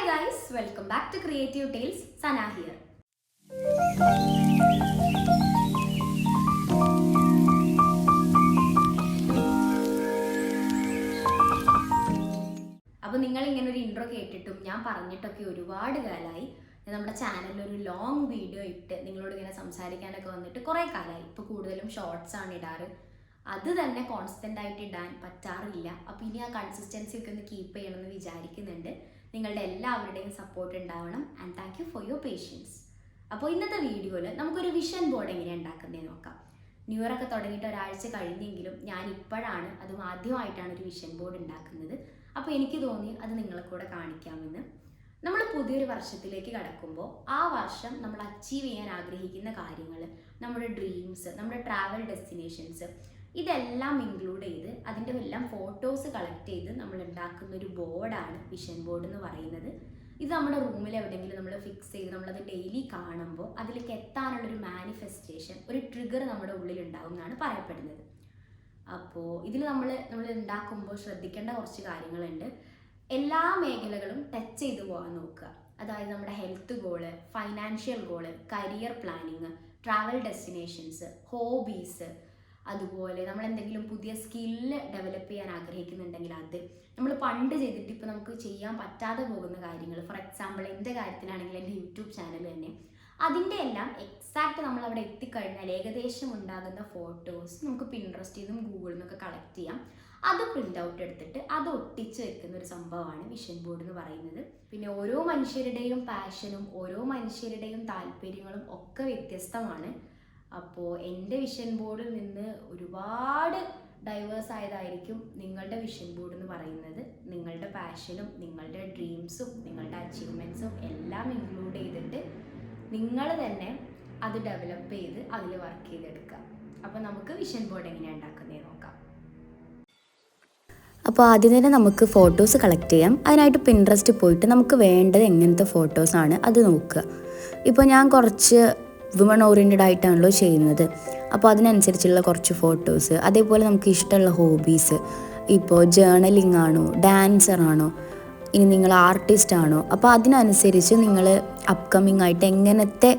guys, welcome back to Creative Tales. Sana here. അപ്പോൾ നിങ്ങൾ ഇങ്ങനെ ഒരു ഇൻട്രോ കേട്ടിട്ടും ഞാൻ പറഞ്ഞിട്ടൊക്കെ ഒരുപാട് കാലമായി. നമ്മുടെ ചാനലിൽ ഒരു ലോങ് വീഡിയോ ഇട്ട് നിങ്ങളോട് ഇങ്ങനെ സംസാരിക്കാനൊക്കെ വന്നിട്ട് കുറേ കാലമായി. ഇപ്പോൾ കൂടുതലും ഷോർട്സ് ആണ് ഇടാറ്. അത് തന്നെ കോൺസ്റ്റൻ്റ് ആയിട്ട് ഇടാൻ പറ്റാറില്ല. അപ്പോൾ ഇനി ആ കൺസിസ്റ്റൻസി ഒക്കെ ഒന്ന് കീപ്പ് ചെയ്യണമെന്ന് വിചാരിക്കുന്നുണ്ട്. നിങ്ങളുടെ എല്ലാവരുടെയും സപ്പോർട്ട് ഉണ്ടാവണം. And thank you for your patients. അപ്പോൾ ഇന്നത്തെ വീഡിയോയിൽ നമുക്കൊരു വിഷൻ ബോർഡ് എങ്ങനെയാണ് ഉണ്ടാക്കുന്നതെന്ന് നോക്കാം. ന്യൂ ഇയർ ഒക്കെ തുടങ്ങിയിട്ട് ഒരാഴ്ച കഴിഞ്ഞെങ്കിലും ഞാൻ ഇപ്പോഴാണ് അതും ആദ്യമായിട്ടാണ് ഒരു വിഷൻ ബോർഡ് ഉണ്ടാക്കുന്നത്. അപ്പോൾ എനിക്ക് തോന്നി അത് നിങ്ങളെ കൂടെ കാണിക്കാമെന്ന്. നമ്മൾ പുതിയൊരു വർഷത്തിലേക്ക് കടക്കുമ്പോൾ ആ വർഷം നമ്മൾ അച്ചീവ് ചെയ്യാൻ ആഗ്രഹിക്കുന്ന കാര്യങ്ങൾ, നമ്മുടെ ഡ്രീംസ്, നമ്മുടെ ട്രാവൽ ഡെസ്റ്റിനേഷൻസ്, ഇതെല്ലാം ഇൻക്ലൂഡ് ചെയ്ത് അതിൻ്റെ എല്ലാം ഫോട്ടോസ് കളക്ട് ചെയ്ത് നമ്മൾ ഉണ്ടാക്കുന്ന ഒരു ബോർഡാണ് വിഷൻ ബോർഡ് എന്ന് പറയുന്നത്. ഇത് നമ്മുടെ റൂമിൽ എവിടെയെങ്കിലും നമ്മൾ ഫിക്സ് ചെയ്ത് നമ്മളത് ഡെയിലി കാണുമ്പോൾ അതിലേക്ക് എത്താനുള്ളൊരു മാനിഫെസ്റ്റേഷൻ, ഒരു ട്രിഗർ നമ്മുടെ ഉള്ളിൽ ഉണ്ടാവും എന്നാണ് പറയപ്പെടുന്നത്. അപ്പോൾ ഇതിൽ നമ്മൾ ഉണ്ടാക്കുമ്പോൾ ശ്രദ്ധിക്കേണ്ട കുറച്ച് കാര്യങ്ങളുണ്ട്. എല്ലാ മേഖലകളും ടച്ച് ചെയ്ത് പോകാൻ നോക്കുക. അതായത് നമ്മുടെ health goal, financial goal, career planning, travel destinations, hobbies, അതുപോലെ നമ്മൾ എന്തെങ്കിലും പുതിയ സ്കില്ല് ഡെവലപ്പ് ചെയ്യാൻ ആഗ്രഹിക്കുന്നുണ്ടെങ്കിൽ അത്, നമ്മൾ പണ്ട് ചെയ്തിട്ട് ഇപ്പോൾ നമുക്ക് ചെയ്യാൻ പറ്റാതെ പോകുന്ന കാര്യങ്ങൾ, ഫോർ എക്സാമ്പിൾ എൻ്റെ കാര്യത്തിലാണെങ്കിൽ എൻ്റെ യൂട്യൂബ് ചാനൽ തന്നെ, അതിൻ്റെ എല്ലാം എക്സാക്റ്റ് നമ്മൾ അവിടെ എത്തിക്കഴിഞ്ഞാൽ ഏകദേശം ഉണ്ടാകുന്ന ഫോട്ടോസ് നമുക്ക് പിൻട്രസ്റ്റിൽ നിന്നും ഗൂഗിളിൽ നിന്നൊക്കെ കളക്ട് ചെയ്യാം. അത് പ്രിൻ്റ് ഔട്ട് എടുത്തിട്ട് അത് ഒട്ടിച്ച് വെക്കുന്ന ഒരു സംഭവമാണ് വിഷൻ ബോർഡ് എന്ന് പറയുന്നത്. പിന്നെ ഓരോ മനുഷ്യരുടെയും പാഷനും ഓരോ മനുഷ്യരുടെയും താല്പര്യങ്ങളും ഒക്കെ വ്യത്യസ്തമാണ്. അപ്പോൾ എൻ്റെ വിഷൻ ബോർഡിൽ നിന്ന് ഒരുപാട് ഡൈവേഴ്സ് ആയതായിരിക്കും നിങ്ങളുടെ വിഷൻ ബോർഡ് എന്ന് പറയുന്നത്. നിങ്ങളുടെ പാഷനും നിങ്ങളുടെ ഡ്രീംസും നിങ്ങളുടെ അച്ചീവ്മെൻറ്റ്സും എല്ലാം ഇൻക്ലൂഡ് ചെയ്തിട്ട് നിങ്ങൾ തന്നെ അത് ഡെവലപ്പ് ചെയ്ത് അതിൽ വർക്ക് ചെയ്തെടുക്കുക. അപ്പോൾ നമുക്ക് വിഷൻ ബോർഡ് എങ്ങനെയാണ് ഉണ്ടാക്കുന്നത് നോക്കാം. അപ്പോൾ ആദ്യം തന്നെ നമുക്ക് ഫോട്ടോസ് കളക്ട് ചെയ്യാം. അതിനായിട്ട് പിൻട്രസ്റ്റ് പോയിട്ട് നമുക്ക് വേണ്ടത് എങ്ങനത്തെ ഫോട്ടോസാണ് അത് നോക്കുക. ഇപ്പോൾ ഞാൻ കുറച്ച് വുമൺ ഓറിയൻറ്റഡ് ആയിട്ടാണല്ലോ ചെയ്യുന്നത്. അപ്പോൾ അതിനനുസരിച്ചുള്ള കുറച്ച് ഫോട്ടോസ്, അതേപോലെ നമുക്ക് ഇഷ്ടമുള്ള ഹോബീസ്, ഇപ്പോൾ ജേർണലിംഗ് ആണോ, ഡാൻസർ ആണോ, ഇനി നിങ്ങൾ ആർട്ടിസ്റ്റ് ആണോ, അപ്പോൾ അതിനനുസരിച്ച് നിങ്ങൾ അപ്കമിങ് ആയിട്ട് എങ്ങനത്തെ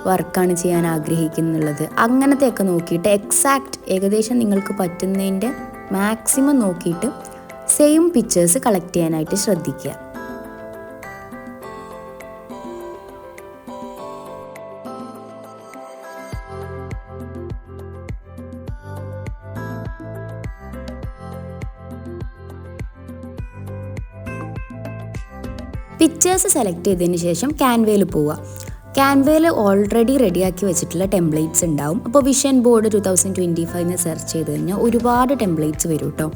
വർക്കാണ് ചെയ്യാൻ ആഗ്രഹിക്കുന്നുള്ളത് അങ്ങനത്തെയൊക്കെ നോക്കിയിട്ട് എക്സാക്റ്റ് ഏകദേശം നിങ്ങൾക്ക് പറ്റുന്നതിൻ്റെ മാക്സിമം നോക്കിയിട്ട് സെയിം പിക്ചേഴ്സ് കളക്ട് ചെയ്യാനായിട്ട് ശ്രദ്ധിക്കുക. പിക്ചേഴ്സ് സെലക്ട് ചെയ്തതിന് ശേഷം ക്യാൻവയിൽ പോവുക. ക്യാൻവയിൽ ഓൾറെഡി റെഡിയാക്കി വെച്ചിട്ടുള്ള ടെംപ്ലേറ്റ്സ് ഉണ്ടാവും. അപ്പോൾ വിഷൻ ബോർഡ് 2025 സെർച്ച് ചെയ്ത് കഴിഞ്ഞാൽ ഒരുപാട് ടെംപ്ലേറ്റ്സ് വരും കേട്ടോ.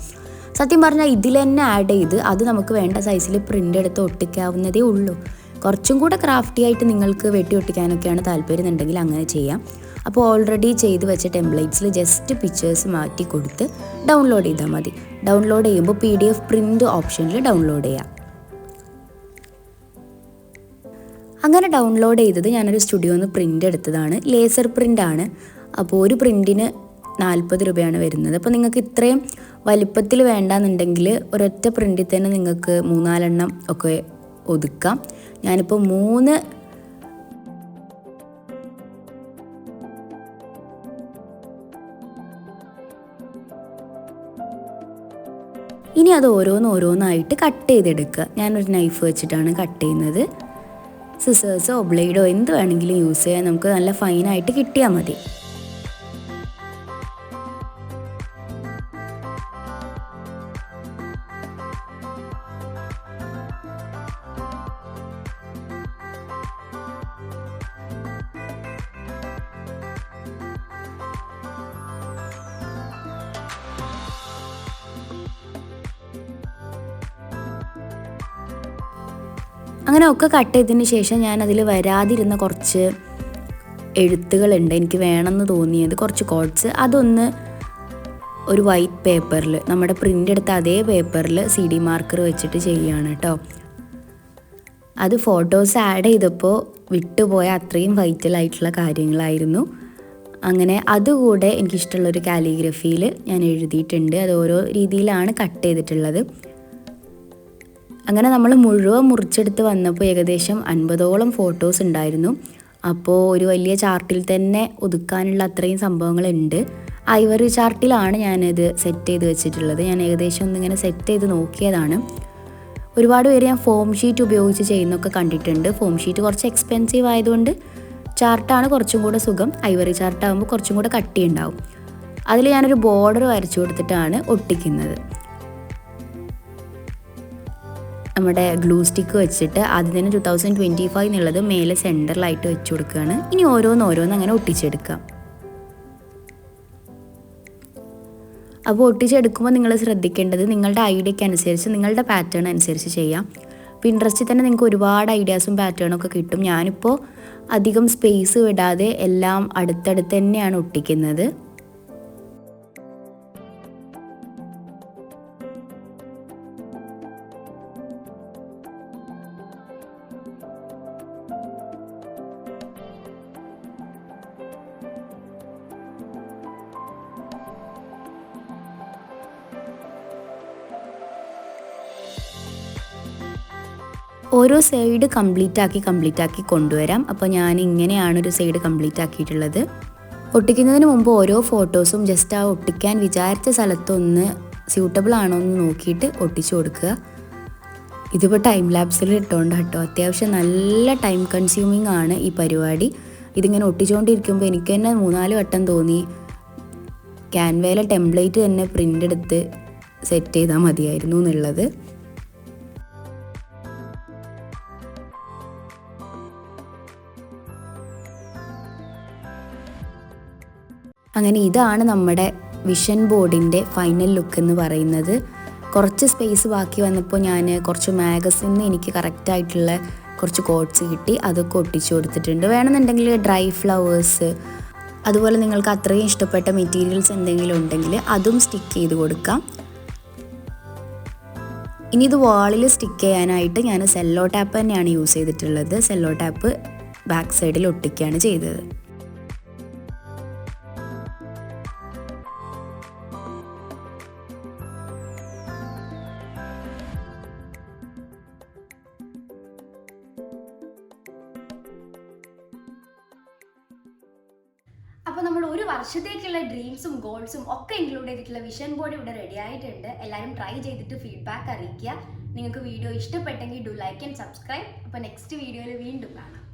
സത്യം പറഞ്ഞാൽ ഇതിൽ തന്നെ ആഡ് ചെയ്ത് അത് നമുക്ക് വേണ്ട സൈസിൽ പ്രിൻ്റ് എടുത്ത് ഒട്ടിക്കാവുന്നതേ ഉള്ളൂ. കുറച്ചും കൂടെ ക്രാഫ്റ്റി ആയിട്ട് നിങ്ങൾക്ക് വെട്ടി ഒട്ടിക്കാനൊക്കെയാണ് താല്പര്യം ഉണ്ടെങ്കിൽ അങ്ങനെ ചെയ്യാം. അപ്പോൾ ഓൾറെഡി ചെയ്ത് വെച്ച ടെംപ്ലേറ്റ്സിൽ ജസ്റ്റ് പിക്ചേഴ്സ് മാറ്റി കൊടുത്ത് ഡൗൺലോഡ് ചെയ്താൽ മതി. ഡൗൺലോഡ് ചെയ്യുമ്പോൾ PDF പ്രിൻ്റ് ഓപ്ഷനിൽ ഡൗൺലോഡ് ചെയ്യാം. അങ്ങനെ ഡൗൺലോഡ് ചെയ്തത് ഞാനൊരു സ്റ്റുഡിയോന്ന് പ്രിൻ്റ് എടുത്തതാണ്. ലേസർ പ്രിൻ്റാണ്. അപ്പോൾ ഒരു പ്രിൻറ്റിന് 40 രൂപയാണ് വരുന്നത്. അപ്പോൾ നിങ്ങൾക്ക് ഇത്രയും വലിപ്പത്തിൽ വേണ്ടാന്നുണ്ടെങ്കിൽ ഒരൊറ്റ പ്രിൻറ്റിൽ തന്നെ നിങ്ങൾക്ക് 3-4 എണ്ണം ഒക്കെ ഒതുക്കാം. ഞാനിപ്പോൾ 3 ഇനി അത് ഓരോന്നായിട്ട് കട്ട് ചെയ്തെടുക്കുക. ഞാനൊരു നൈഫ് വെച്ചിട്ടാണ് കട്ട് ചെയ്യുന്നത്. സിസേഴ്സോ ബ്ലേഡോ എന്ത് വേണമെങ്കിലും യൂസ് ചെയ്യാൻ, നമുക്ക് നല്ല ഫൈനായിട്ട് കിട്ടിയാൽ മതി. അങ്ങനെ ഒക്കെ കട്ട് ചെയ്തതിന് ശേഷം ഞാൻ അതിൽ വരാതിരുന്ന കുറച്ച് എഴുത്തുകളുണ്ട് എനിക്ക് വേണമെന്ന് തോന്നിയത്, കുറച്ച് കോഡ്സ്. അതൊന്ന് ഒരു വൈറ്റ് പേപ്പറിൽ, നമ്മുടെ പ്രിൻ്റ് എടുത്ത അതേ പേപ്പറിൽ CD മാർക്കർ വെച്ചിട്ട് ചെയ്യുകയാണ് കേട്ടോ. അത് ഫോട്ടോസ് ആഡ് ചെയ്തപ്പോൾ വിട്ടുപോയ അത്രയും വൈറ്റലായിട്ടുള്ള കാര്യങ്ങളായിരുന്നു. അങ്ങനെ അതുകൂടെ എനിക്കിഷ്ടമുള്ളൊരു കാലിഗ്രഫിയിൽ ഞാൻ എഴുതിയിട്ടുണ്ട്. അത് ഓരോ രീതിയിലാണ് കട്ട് ചെയ്തിട്ടുള്ളത്. അങ്ങനെ നമ്മൾ മുഴുവൻ മുറിച്ചെടുത്ത് വന്നപ്പോൾ ഏകദേശം 50ഓളം ഫോട്ടോസ് ഉണ്ടായിരുന്നു. അപ്പോൾ ഒരു വലിയ ചാർട്ടിൽ തന്നെ ഒതുക്കാനുള്ള അത്രയും സംഭവങ്ങളുണ്ട്. ഐവറി ചാർട്ടിലാണ് ഞാനിത് സെറ്റ് ചെയ്ത് വെച്ചിട്ടുള്ളത്. ഞാൻ ഏകദേശം ഒന്നിങ്ങനെ സെറ്റ് ചെയ്ത് നോക്കിയതാണ്. ഒരുപാട് പേര് ഞാൻ ഫോം ഷീറ്റ് ഉപയോഗിച്ച് ചെയ്യുന്നൊക്കെ കണ്ടിട്ടുണ്ട്. ഫോം ഷീറ്റ് കുറച്ച് എക്സ്പെൻസീവ് ആയതുകൊണ്ട് ചാർട്ടാണ് കുറച്ചും കൂടെ സുഖം. ഐവറി ചാർട്ടാകുമ്പോൾ കുറച്ചും കൂടെ കട്ടിയുണ്ടാവും. അതിൽ ഞാനൊരു ബോർഡർ വരച്ചു കൊടുത്തിട്ടാണ് ഒട്ടിക്കുന്നത്. നമ്മുടെ ഗ്ലൂ സ്റ്റിക്ക് വെച്ചിട്ട് ആദ്യം 2025 എന്നുള്ളത് മേലെ സെൻറ്ററിലായിട്ട് വെച്ച് കൊടുക്കുകയാണ്. ഇനി ഓരോന്ന് അങ്ങനെ ഒട്ടിച്ചെടുക്കാം. അപ്പോൾ ഒട്ടിച്ചെടുക്കുമ്പോൾ നിങ്ങൾ ശ്രദ്ധിക്കേണ്ടത് നിങ്ങളുടെ ഐഡിയയ്ക്ക് അനുസരിച്ച്, നിങ്ങളുടെ പാറ്റേൺ അനുസരിച്ച് ചെയ്യാം. പിൻട്രസ്റ്റിൽ തന്നെ നിങ്ങൾക്ക് ഒരുപാട് ഐഡിയാസും പാറ്റേണൊക്കെ കിട്ടും. ഞാനിപ്പോൾ അധികം സ്പേസ് വിടാതെ എല്ലാം അടുത്തടുത്ത് തന്നെയാണ് ഒട്ടിക്കുന്നത്. ഓരോ സൈഡ് കംപ്ലീറ്റ് ആക്കി കൊണ്ടുവരാം. അപ്പോൾ ഞാൻ ഇങ്ങനെയാണ് ഒരു സൈഡ് കംപ്ലീറ്റ് ആക്കിയിട്ടുള്ളത്. ഒട്ടിക്കുന്നതിന് മുമ്പ് ഓരോ ഫോട്ടോസും ജസ്റ്റ് ആ ഒട്ടിക്കാൻ വിചാരിച്ച സ്ഥലത്തൊന്ന് സ്യൂട്ടബിൾ ആണോ എന്ന് നോക്കിയിട്ട് ഒട്ടിച്ചു കൊടുക്കുക. ഇതിപ്പോൾ ടൈം ലാപ്സിൽ ഇട്ടുകൊണ്ട് കേട്ടോ, അത്യാവശ്യം നല്ല ടൈം കൺസ്യൂമിങ് ആണ് ഈ പരിപാടി. ഇതിങ്ങനെ ഒട്ടിച്ചുകൊണ്ടിരിക്കുമ്പോൾ എനിക്ക് തന്നെ 3-4 വട്ടം തോന്നി ക്യാൻവയിലെ ടെംപ്ലേറ്റ് തന്നെ പ്രിൻ്റ് എടുത്ത് സെറ്റ് ചെയ്താൽ മതിയായിരുന്നു എന്നുള്ളത്. അങ്ങനെ ഇതാണ് നമ്മുടെ വിഷൻ ബോർഡിൻ്റെ ഫൈനൽ ലുക്ക് എന്ന് പറയുന്നത്. കുറച്ച് സ്പേസ് ബാക്കി വന്നപ്പോൾ ഞാൻ കുറച്ച് മാഗസിനിൽ എനിക്ക് കറക്റ്റായിട്ടുള്ള കുറച്ച് കോട്ട്സ് കിട്ടി, അതൊക്കെ ഒട്ടിച്ചു കൊടുത്തിട്ടുണ്ട്. വേണമെന്നുണ്ടെങ്കിൽ ഡ്രൈ ഫ്ലവേഴ്സ്, അതുപോലെ നിങ്ങൾക്ക് അത്രയും ഇഷ്ടപ്പെട്ട മെറ്റീരിയൽസ് എന്തെങ്കിലും ഉണ്ടെങ്കിൽ അതും സ്റ്റിക്ക് ചെയ്ത് കൊടുക്കാം. ഇനി ഇത് വാളിൽ സ്റ്റിക്ക് ചെയ്യാനായിട്ട് ഞാൻ സെല്ലോ ടാപ്പ് തന്നെയാണ് യൂസ് ചെയ്തിട്ടുള്ളത്. സെല്ലോ ടാപ്പ് ബാക്ക് സൈഡിൽ ഒട്ടിക്കുകയാണ് ചെയ്തത്. അപ്പോൾ നമ്മൾ ഒരു വർഷത്തേക്കുള്ള ഡ്രീംസും ഗോൾസും ഒക്കെ ഇൻക്ലൂഡ് ചെയ്തിട്ടുള്ള വിഷൻ ബോർഡ് ഇവിടെ റെഡി ആയിട്ടുണ്ട്. എല്ലാവരും ട്രൈ ചെയ്തിട്ട് ഫീഡ്ബാക്ക് അറിയിക്കുക. നിങ്ങൾക്ക് വീഡിയോ ഇഷ്ടപ്പെട്ടെങ്കിൽ ഡു ലൈക്ക് ആൻഡ് സബ്സ്ക്രൈബ്. അപ്പോൾ നെക്സ്റ്റ് വീഡിയോയിൽ വീണ്ടും കാണാം.